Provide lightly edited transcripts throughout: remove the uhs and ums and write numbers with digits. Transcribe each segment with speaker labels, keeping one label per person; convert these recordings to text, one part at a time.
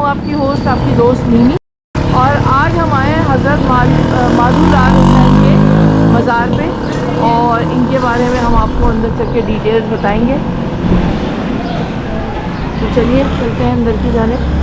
Speaker 1: आपकी होस्ट, आपकी दोस्त मीनी। और आज हम आए हैं हज़रत माधू लाल हुसैन के मज़ार पे और इनके बारे में हम आपको अंदर चल के डिटेल्स बताएंगे। तो चलिए चलते हैं अंदर की जानिब।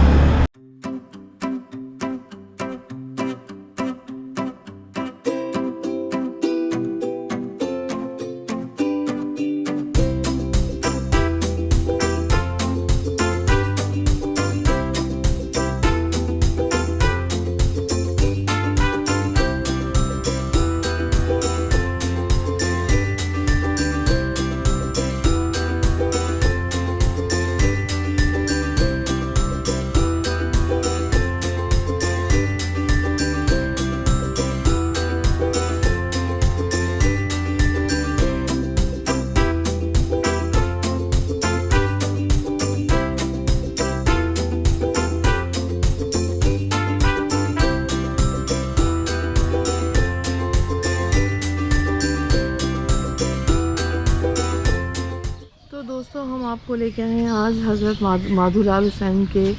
Speaker 1: दोस्तों हम आपको लेके आए हैं आज हज़रत माधू लाल हुसैन के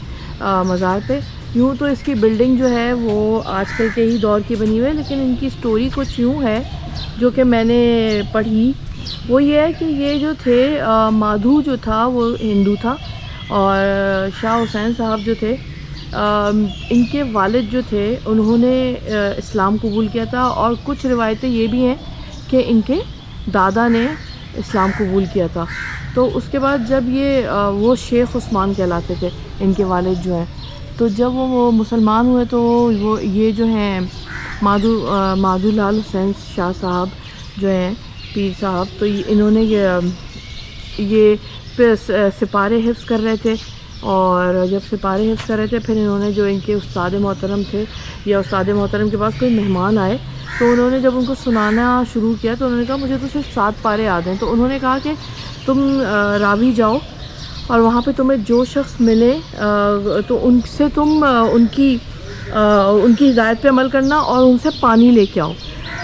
Speaker 1: मज़ार पे। यूँ तो इसकी बिल्डिंग जो है वो आजकल के ही दौर की बनी हुई है, लेकिन इनकी स्टोरी कुछ यूँ है जो कि मैंने पढ़ी। वो ये है कि ये जो थे माधू जो था वो हिंदू था और शाह हुसैन साहब जो थे इनके वालिद जो थे उन्होंने इस्लाम कबूल किया था। और कुछ रिवायतें ये भी हैं कि इनके दादा ने इस्लाम कबूल किया था। तो उसके बाद जब ये वो शेख उस्मान कहलाते थे इनके वालिद जो हैं, तो जब वो मुसलमान हुए तो वो ये जो हैं माधू लाल हुसैन शाह साहब जो हैं पीर साहब, तो इन्होंने ये सिपारे हिफ्ज़ कर रहे थे। और जब सिपारे हिफ्ज़ कर रहे थे फिर इन्होंने जो इनके उस्ताद मोहतरम थे या उस्ताद मोहतरम के पास कोई मेहमान आए तो उन्होंने जब उनको सुनाना शुरू किया तो उन्होंने कहा मुझे तो सिर्फ 7 पारे याद हैं। तो उन्होंने कहा कि तुम रावी जाओ और वहाँ पे तुम्हें जो शख्स मिले तो उनसे तुम उनकी हिदायत पे अमल करना और उनसे पानी लेके आओ।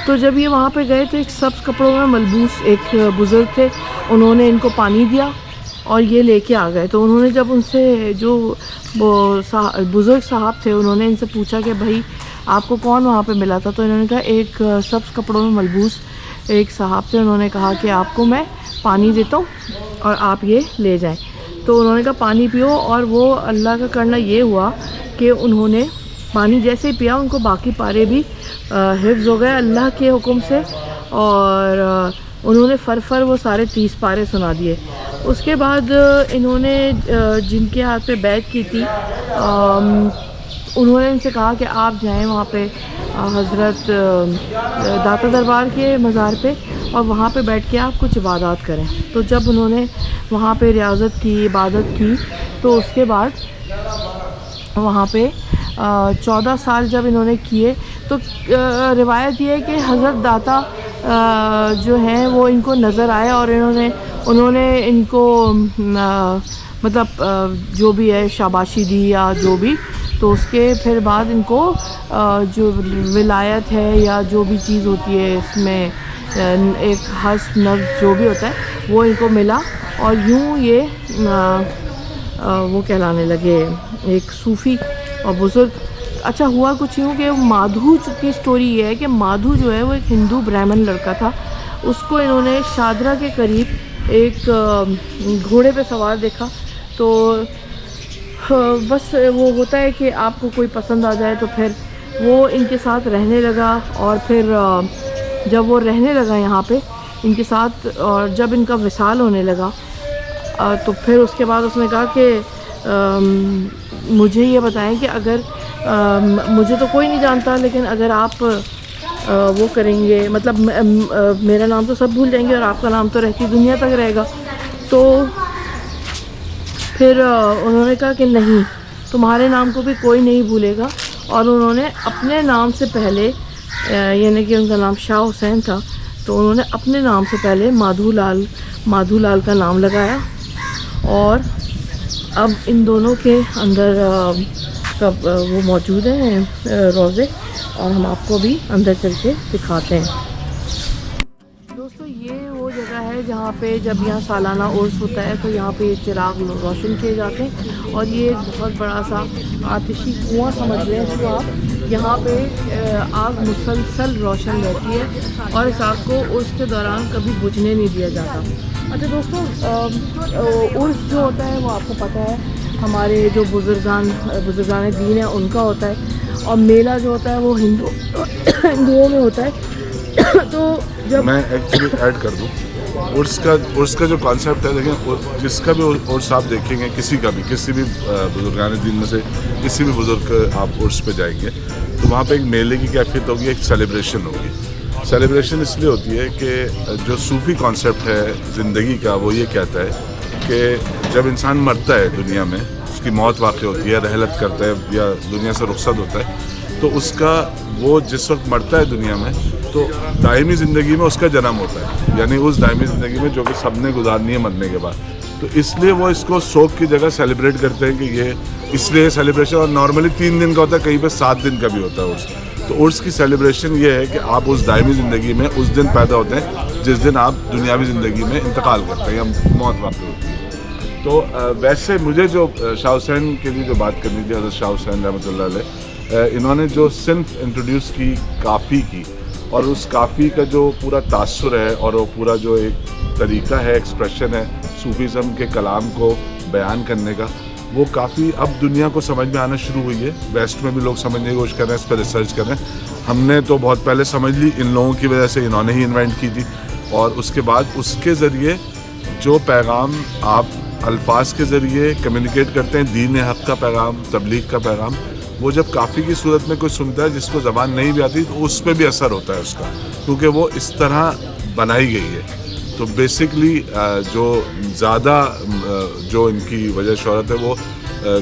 Speaker 1: तो जब ये वहाँ पे गए तो एक सब्ज़ कपड़ों में मलबूस एक बुज़ुर्ग थे, उन्होंने इनको पानी दिया और ये लेके आ गए। तो उन्होंने जब उनसे जो वो बुज़ुर्ग साहब थे उन्होंने इनसे पूछा कि भाई आपको कौन वहाँ पे मिला था, तो इन्होंने कहा एक सब्ज़ कपड़ों में मलबूस एक साहब थे, उन्होंने कहा कि आपको मैं पानी देता हूँ और आप ये ले जाएं। तो उन्होंने कहा पानी पियो। और वो अल्लाह का करना ये हुआ कि उन्होंने पानी जैसे ही पिया उनको बाकी पारे भी हिफ्ज़ हो गए अल्लाह के हुक्म से। और उन्होंने फर वो सारे 30 पारे सुना दिए। उसके बाद इन्होंने जिनके हाथ पे बैत की थी उन्होंने इनसे कहा कि आप जाएं वहाँ पे हज़रत दाता दरबार के मज़ार पे और वहाँ पे बैठ के आप कुछ इबादत करें। तो जब उन्होंने वहाँ पे रियाज़त की, इबादत की, तो उसके बाद वहाँ पे 14 साल जब इन्होंने किए तो रिवायत ये है कि हज़रत दाता जो हैं वो इनको नज़र आए और उन्होंने इनको मतलब जो भी है शाबाशी दी या जो भी। तो उसके फिर बाद इनको जो विलायत है या जो भी चीज़ होती है इसमें एक हस नफ्स जो भी होता है वो इनको मिला और यूँ ये वो कहलाने लगे एक सूफ़ी और बुज़ुर्ग। अच्छा हुआ कुछ यूँ कि माधू की स्टोरी ये है कि माधू जो है वो एक हिंदू ब्राह्मण लड़का था। उसको इन्होंने शादरा के करीब एक घोड़े पे सवार देखा। तो बस वो होता है कि आपको कोई पसंद आ जाए तो फिर वो इनके साथ रहने लगा। और फिर जब वो रहने लगा यहाँ पे इनके साथ और जब इनका विसाल होने लगा तो फिर उसके बाद उसने कहा कि मुझे ये बताएं कि अगर मुझे तो कोई नहीं जानता, लेकिन अगर आप वो करेंगे मतलब मेरा नाम तो सब भूल जाएंगे और आपका नाम तो रहती दुनिया तक रहेगा। तो फिर उन्होंने कहा कि नहीं, तुम्हारे नाम को भी कोई नहीं भूलेगा। और उन्होंने अपने नाम से पहले यानी कि उनका नाम शाह हुसैन था, तो उन्होंने अपने नाम से पहले माधू लाल का नाम लगाया। और अब इन दोनों के अंदर वो मौजूद हैं रोज़े, और हम आपको भी अंदर चल के दिखाते हैं। दोस्तों ये वो जगह है जहाँ पे जब यहाँ सालाना उर्स होता है तो यहाँ पे चिराग रोशन किए जाते हैं और ये एक बहुत बड़ा सा आतिशी कुआं समझ लें इसको आप। यहाँ पे आग मुसलसल रोशन रहती है और इस आग को उर्स के दौरान कभी बुझने नहीं दिया जाता। अच्छा दोस्तों, उर्स जो होता है वो आपको पता है हमारे जो बुजुर्गान दीन है उनका होता है, और मेला जो होता है वो हिंदुओं में होता है। तो जब
Speaker 2: मैं एक्चुअली ऐड कर दूं, उर्स का जो कॉन्सेप्ट है, देखें जिसका भी उर्स आप देखेंगे, किसी भी बुजुर्गान दीन में से किसी भी बुजुर्ग आप उर्स पे जाएंगे तो वहाँ पे एक मेले की कैफियत होगी, एक सेलिब्रेशन होगी। सेलिब्रेशन इसलिए होती है कि जो सूफ़ी कॉन्सेप्ट है ज़िंदगी का वो ये कहता है कि जब इंसान मरता है दुनिया में, उसकी मौत वाक़ई होती है, रहलत करता है या दुनिया से रुखसत होता है, तो उसका वो जिस वक्त मरता है दुनिया में तो दायमी ज़िंदगी में उसका जन्म होता है, यानी उस दायमी ज़िंदगी में जो कि सब ने गुजारनी है मरने के बाद। तो इसलिए वो इसको शौक की जगह सेलिब्रेट करते हैं कि ये इसलिए सेलिब्रेशन, और नॉर्मली 3 दिन का होता है, कहीं पे 7 दिन का भी होता है उर्स। तो उर्स की सेलिब्रेशन ये है कि आप उस दायमी ज़िंदगी में उस दिन पैदा होते हैं जिस दिन आप दुनियावी ज़िंदगी में इंतकाल करते हैं या मौत वाक़ई होती है। तो वैसे मुझे जो शाह हुसैन के लिए जो बात करनी थी, हज़रत शाह हुसैन रहमतुल्लाह अलैह, इन्होंने जो सिन्फ इंट्रोड्यूस की काफ़ी की, और उस काफ़ी का जो पूरा तासुर है और वो पूरा जो एक तरीका है, एक्सप्रेशन है सूफीज़म के कलाम को बयान करने का, वो काफ़ी अब दुनिया को समझ में आना शुरू हुई है। वेस्ट में भी लोग समझने की कोशिश कर रहे हैं, इस पर रिसर्च कर रहे हैं। हमने तो बहुत पहले समझ ली, इन लोगों की वजह से, इन्होंने ही इन्वेंट की थी। और उसके बाद उसके ज़रिए जो पैगाम आप अल्फाज के ज़रिए कम्युनिकेट करते हैं, दीन हक़ का पैगाम, तबलीग का पैगाम, वो जब काफ़ी की सूरत में कोई सुनता है जिसको ज़बान नहीं भी आती तो उस पर भी असर होता है उसका, क्योंकि वो इस तरह बनाई गई है। तो बेसिकली जो ज़्यादा जो इनकी वजह शोहरत है वो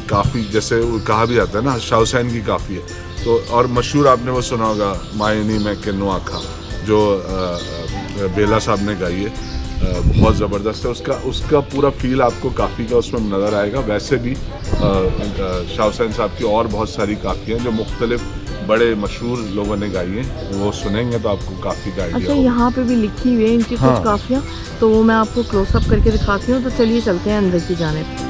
Speaker 2: काफ़ी, जैसे कहा भी जाता है ना, शाह हुसैन की काफ़ी है। तो और मशहूर आपने वो सुना होगा, मायनी में किन्नू आखा, जो बेला साहब ने गाई है, बहुत ज़बरदस्त है। उसका पूरा फील आपको काफ़ी का उसमें नज़र आएगा। वैसे भी शाह हुसैन साहब की और बहुत सारी काफ़ियाँ जो मुख्तलिफ बड़े मशहूर लोगों ने गाई हैं, वो सुनेंगे तो आपको काफ़ी का आइडिया।
Speaker 1: अच्छा, यहाँ पे भी लिखी हुई है इनकी कुछ काफ़ियाँ, तो वो मैं आपको क्लोजअप करके दिखाती हूँ। तो चलिए चलते हैं अंदर की जानिब।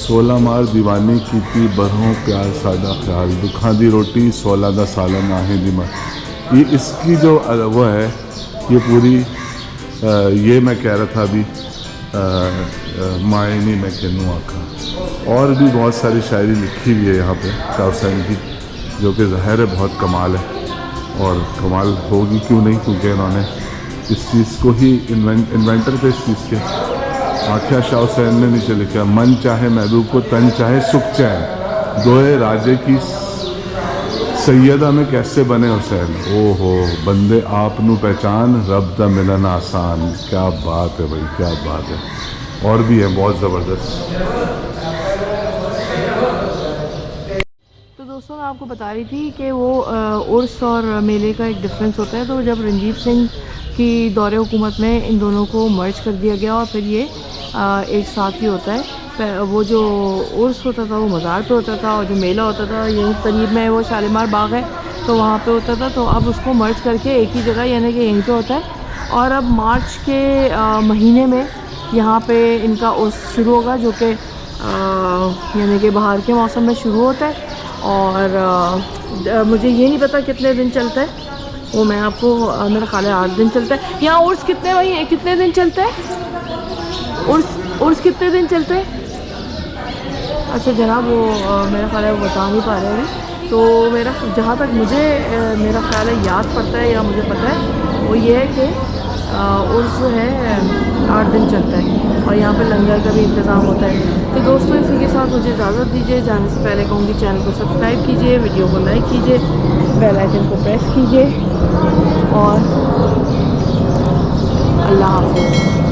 Speaker 2: सोलह मार दीवानी की थी बरहों प्यार सादा ख्याल, दुखा दी रोटी 16 दा सालन आहे दिमाग। ये इसकी जो वो है, ये पूरी ये मैं कह रहा था अभी, मायनी में किन्नू आखा, और भी बहुत सारी शायरी लिखी हुई है यहाँ पे शाह हुसैन की, जो कि ज़ाहिर है बहुत कमाल है। और कमाल होगी क्यों नहीं, क्योंकि इन्होंने इस चीज़ को ही इन्वेंटर थे इस चीज़ के। आख्या शाह हुसैन ने नीचे लिखा, मन चाहे महबूब को तन चाहे सुख चैन, दोए राजे की सैयदा में कैसे बने हुसैन। ओहो बंदे आप नू पहचान, रब दा मिलन आसान। क्या बात है भाई, क्या बात है। और भी है बहुत ज़बरदस्त।
Speaker 1: तो दोस्तों, मैं आपको बता रही थी कि वो उर्स और मेले का एक डिफरेंस होता है। तो जब रंजीत सिंह की दौरे हुकूमत में इन दोनों को मर्ज कर दिया गया और फिर ये एक साथ ही होता है। वो जो उर्स होता था वो मज़ार पे होता था, और जो मेला होता था यहीं करीब में वो शालीमार बाग है तो वहाँ पे होता था। तो अब उसको मर्ज करके एक ही जगह, यानी कि यहीं पे होता है। और अब मार्च के महीने में यहाँ पे इनका उर्स शुरू होगा, जो कि यानी कि बाहर के मौसम में शुरू होता है। और मुझे ये नहीं पता कितने दिन चलता है, वो मैं आपको, मेरा ख्याल है 8 दिन चलता है। यहाँ उर्स कितने दिन चलता है? उर्स कितने दिन चलते हैं? अच्छा जनाब, वो मेरा ख्याल है वो बता नहीं पा रहे अभी। तो मेरा जहाँ तक मुझे मेरा ख्याल है याद पड़ता है या मुझे पता है, वो ये है कि उर्स जो है 8 दिन चलता है और यहाँ पे लंगर का भी इंतज़ाम होता है। तो दोस्तों, इसी के साथ मुझे इजाज़त दीजिए। जाने से पहले कहूँगी चैनल को सब्सक्राइब कीजिए, वीडियो को लाइक कीजिए। बेल आइकन को प्रेस कीजिए और अल्लाह हाफ़िज़।